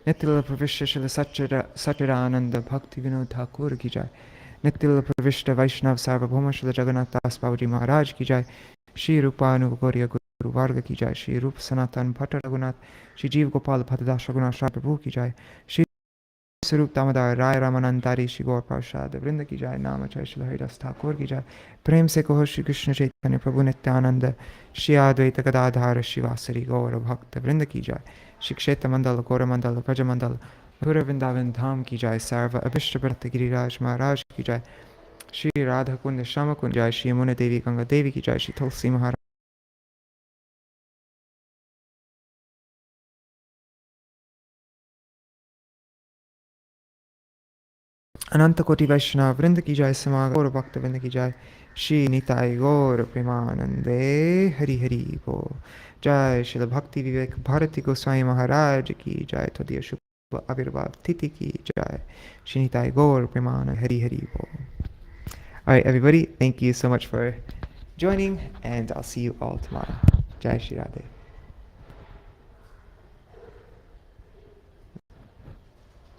Nityalila Pravishta Śrīla Satchidananda Bhakti Vinod Ṭhākura ki jai. Nityalila Pravishta Vaishnav Sarvabhauma Śrīla Jagannath Das Babaji Mahārāja ki jai. Shri Rupanu Gauriya Guru Varga ki jai. Shri Rup Sanatan Bhatta Raghunath Shri Jeev Gopal Bhattadas Raghunath Shah Prabhu ki jai. Shri Sarup Damodar Rai Ramanandari Shri Gaur Parshad Vrinda ki jai. Namachay Śrīla Haridas Ṭhākur ki jai. Prem se kaho Shri Krishna Chaitanya Prabhu Nityananda Shri Advaita Gadadhara Shri Vasari Gaura Bhakta Vrinda ki jai. Shri Kshetra Mandala Gaura Mandala Praja Mandala Guru Vrindavan Dham ki jai. Sarva Abhishta Bharata Giriraj Maharaj ki jai. Shri Radha Kunda Shama Kunda jai. Shri Yamuna Devi Ganga Devi ki jai. Shri Tulsi Maharaj Ananta Koti Vaishnava Vrinda ki jai. Samaga Gaura Bhakta Vrinda ki jai. Shri Nitai Gaura Premanande Hari Hari Bo Jai. Śrīla Bhakti Viveka Bhāratī Gosvāmī Mahārāja ki jai. Tadiya Shubha Avirbhav Titi ki jai. Shri Nitai Gaura Premanande Hari Hari Bo. Alright everybody, thank you so much for joining and I'll see you all tomorrow. Jai Shri Radhe.